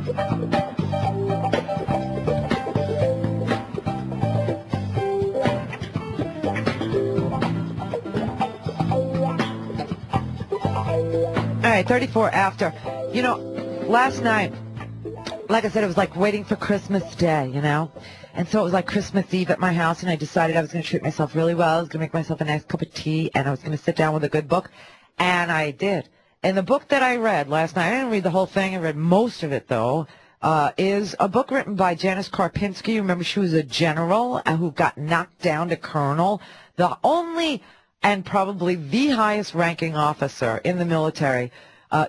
All right, 34 after. You know, last night, like I said, it was like waiting for Christmas Day, you know? And so it was like Christmas Eve at my house, and I decided I was going to treat myself really well. I was going to make myself a nice cup of tea, and I was going to sit down with a good book. And I did. And the book that I read last night, I didn't read the whole thing. I read most of it, though, is a book written by Janis Karpinski. Remember, she was a general who got knocked down to colonel. The only and probably the highest ranking officer in the military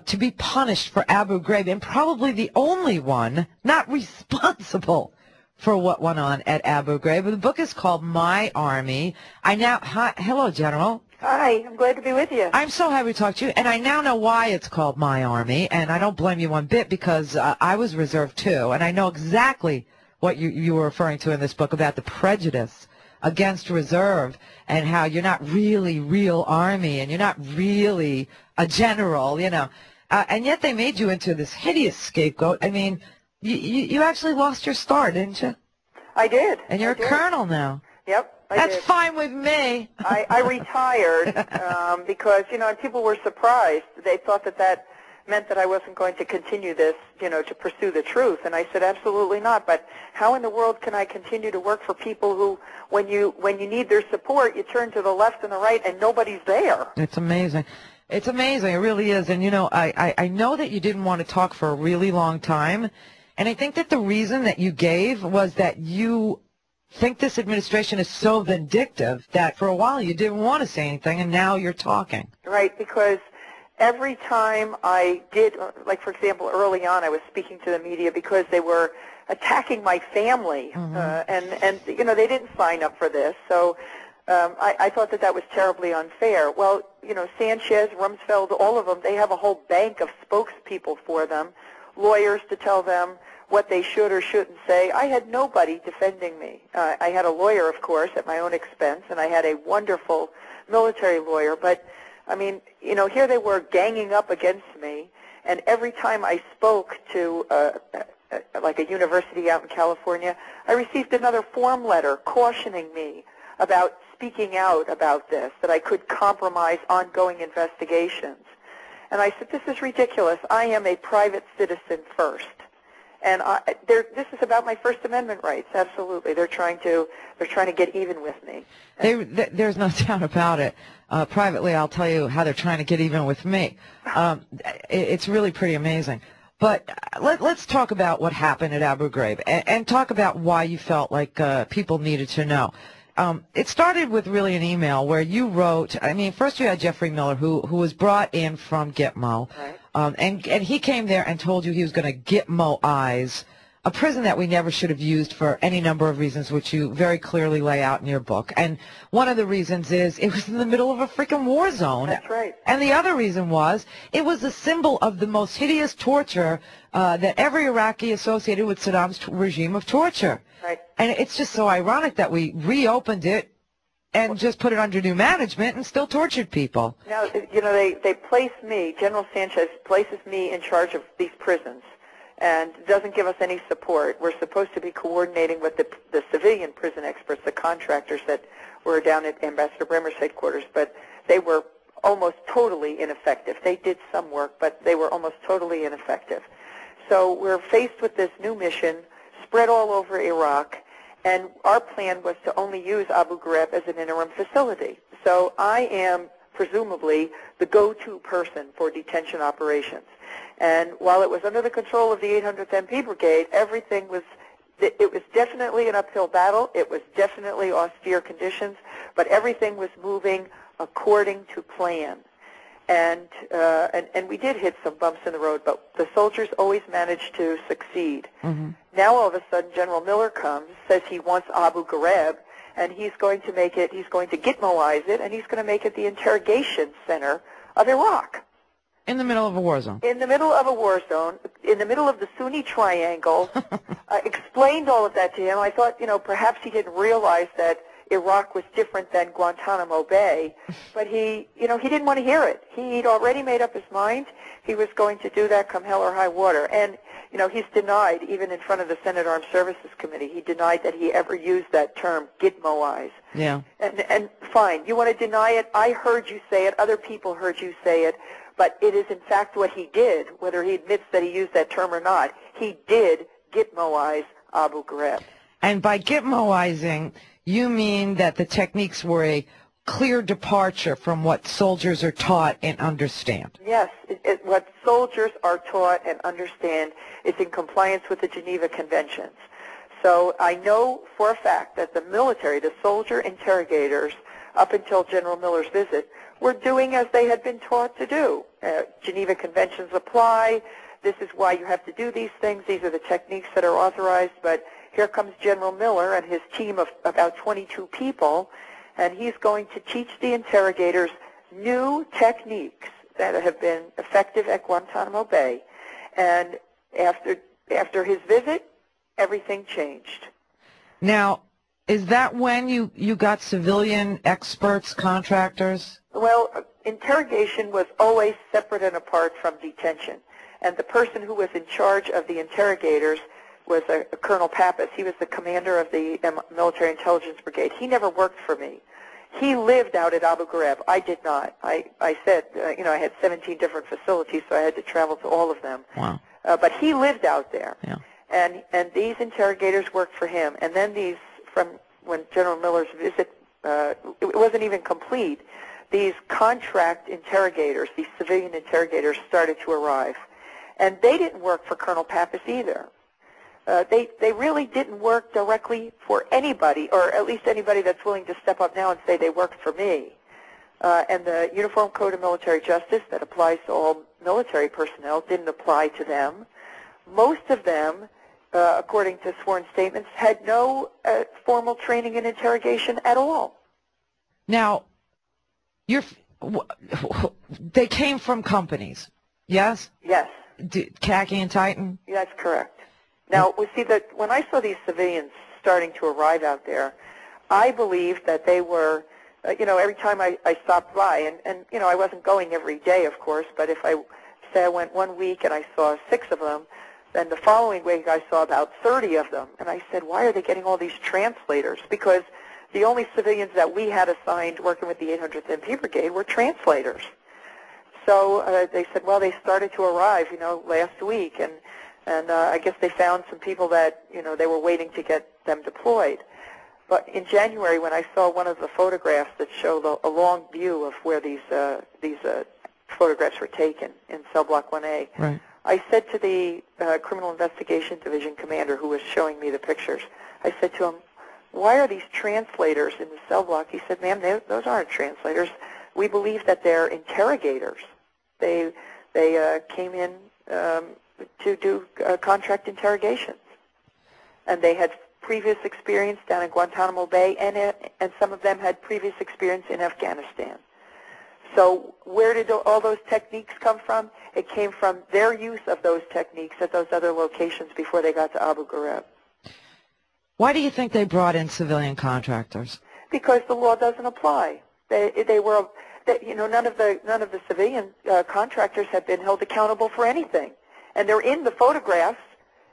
to be punished for Abu Ghraib, and probably the only one not responsible for what went on at Abu Ghraib. The book is called My Army. Hello, General. Hi, I'm glad to be with you. I'm so happy to talk to you, and I now know why it's called My Army, and I don't blame you one bit, because I was reserve too, and I know exactly what you were referring to in this book about the prejudice against reserve and how you're not really real Army and you're not really a general, you know. And yet they made you into this hideous scapegoat. I mean, you actually lost your star, didn't you? I did. And you're a colonel now. Yep. That's fine with me. I retired because, you know, people were surprised. They thought that meant that I wasn't going to continue this, you know, to pursue the truth. And I said, absolutely not. But how in the world can I continue to work for people who, when you need their support, you turn to the left and the right and nobody's there? It's amazing. It's amazing. It really is. And, you know, I know that you didn't want to talk for a really long time. And I think that the reason that you gave was that you think this administration is so vindictive that for a while you didn't want to say anything, and now you're talking. Right, because every time I did, like, for example, early on I was speaking to the media because they were attacking my family, and you know, they didn't sign up for this, so I thought that was terribly unfair. Well, you know, Sanchez, Rumsfeld, all of them, they have a whole bank of spokespeople for them, lawyers to tell them what they should or shouldn't say. I had nobody defending me. I had a lawyer, of course, at my own expense, and I had a wonderful military lawyer, but I mean, you know, here they were ganging up against me, and every time I spoke to like a university out in California, I received another form letter cautioning me about speaking out about this, that I could compromise ongoing investigations. And I said, this is ridiculous. I am a private citizen first. And this is about my First Amendment rights. Absolutely, they're trying to get even with me. There's no doubt about it. Privately, I'll tell you how they're trying to get even with me. It's really pretty amazing. But let's talk about what happened at Abu Ghraib and talk about why you felt like people needed to know. It started with really an email where you wrote. I mean, first you had Jeffrey Miller, who was brought in from Gitmo. Right. And he came there and told you he was going to Gitmo-ize a prison that we never should have used for any number of reasons, which you very clearly lay out in your book. And one of the reasons is it was in the middle of a freaking war zone. That's right. And the other reason was it was a symbol of the most hideous torture that every Iraqi associated with Saddam's regime of torture. Right. And it's just so ironic that we reopened it and just put it under new management and still tortured people. Now, you know, they place me, General Sanchez places me in charge of these prisons and doesn't give us any support. We're supposed to be coordinating with the civilian prison experts, the contractors that were down at Ambassador Bremer's headquarters, but they were almost totally ineffective. They did some work, but they were almost totally ineffective. So we're faced with this new mission spread all over Iraq, and our plan was to only use Abu Ghraib as an interim facility. So I am presumably the go-to person for detention operations. And while it was under the control of the 800th MP Brigade, everything was, it was definitely an uphill battle. It was definitely austere conditions, but everything was moving according to plan. And we did hit some bumps in the road, but the soldiers always managed to succeed. Mm-hmm. Now all of a sudden General Miller comes, says he wants Abu Ghraib, and he's going to make it, he's going to Gitmoize it, and he's going to make it the interrogation center of Iraq. In the middle of a war zone. In the middle of a war zone, in the middle of the Sunni Triangle. I explained all of that to him. I thought, you know, perhaps he didn't realize that Iraq was different than Guantanamo Bay, but he, you know, he didn't want to hear it. He'd already made up his mind. He was going to do that come hell or high water. And, you know, he's denied, even in front of the Senate Armed Services Committee, he denied that he ever used that term, Gitmoize. Yeah. And fine, you want to deny it? I heard you say it. Other people heard you say it. But it is, in fact, what he did, whether he admits that he used that term or not. He did Gitmoize Abu Ghraib. And by Gitmoizing, you mean that the techniques were a clear departure from what soldiers are taught and understand. Yes, what soldiers are taught and understand is in compliance with the Geneva Conventions. So I know for a fact that the military, the soldier interrogators, up until General Miller's visit, were doing as they had been taught to do. Geneva Conventions apply. This is why you have to do these things. These are the techniques that are authorized. But here comes General Miller and his team of about 22 people, and he's going to teach the interrogators new techniques that have been effective at Guantanamo Bay. And after his visit, everything changed. Now, is that when you got civilian experts, contractors? Well, interrogation was always separate and apart from detention. And the person who was in charge of the interrogators was a Colonel Pappas. He was the commander of the Military Intelligence Brigade. He never worked for me. He lived out at Abu Ghraib. I did not. I said, you know, I had 17 different facilities, so I had to travel to all of them. Wow. But he lived out there. Yeah. And these interrogators worked for him. And then these, from when General Miller's visit, it wasn't even complete, these contract interrogators, these civilian interrogators started to arrive. And they didn't work for Colonel Pappas either. They really didn't work directly for anybody, or at least anybody that's willing to step up now and say they worked for me. And the Uniform Code of Military Justice that applies to all military personnel didn't apply to them. Most of them, according to sworn statements, had no formal training in interrogation at all. Now, they came from companies, yes? Yes. Khaki and Titan? That's correct. Now, we see that when I saw these civilians starting to arrive out there, I believed that they were, you know, every time I stopped by, and you know, I wasn't going every day, of course, but if I say I went 1 week and I saw 6 of them, then the following week I saw about 30 of them, and I said, why are they getting all these translators? Because the only civilians that we had assigned working with the 800th MP Brigade were translators. So they said, well, they started to arrive, you know, last week, and I guess they found some people that, you know, they were waiting to get them deployed. But in January, when I saw one of the photographs that showed a long view of where these photographs were taken in Cell Block 1A, right. I said to the Criminal Investigation Division commander who was showing me the pictures, I said to him, why are these translators in the cell block? He said, ma'am, those aren't translators. We believe that they're interrogators. They came in to do contract interrogations. And they had previous experience down in Guantanamo Bay, and some of them had previous experience in Afghanistan. So where did all those techniques come from? It came from their use of those techniques at those other locations before they got to Abu Ghraib. Why do you think they brought in civilian contractors? Because the law doesn't apply. You know, none of the civilian contractors have been held accountable for anything, and they're in the photographs.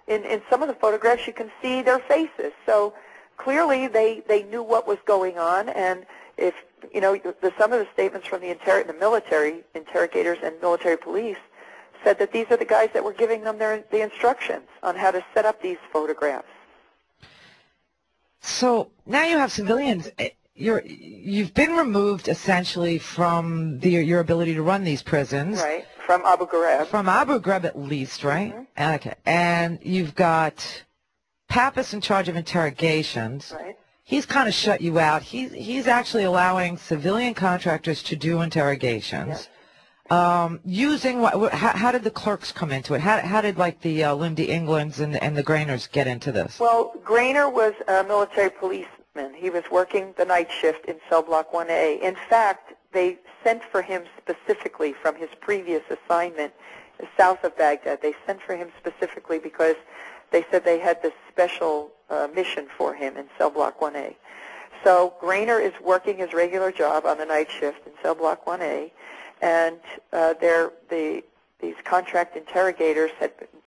In some of the photographs, you can see their faces. So clearly, they knew what was going on. And if you know, some of the statements from the military interrogators and military police said that these are the guys that were giving them the instructions on how to set up these photographs. So now you have civilians. You've been removed essentially from your ability to run these prisons. Right, from Abu Ghraib. From Abu Ghraib at least, right? Mm-hmm. Okay. And you've got Pappas in charge of interrogations. Right. He's kind of shut you out. He's actually allowing civilian contractors to do interrogations. Yes. Using what? How did the clerks come into it? How did like the Lindy Englands and the Grainers get into this? Well, Grainer was a military policeman. He was working the night shift in Cell Block 1A. In fact, they sent for him specifically from his previous assignment south of Baghdad. They sent for him specifically because they said they had this special mission for him in Cell Block 1A. So Grainer is working his regular job on the night shift in Cell Block 1A, and these contract interrogators had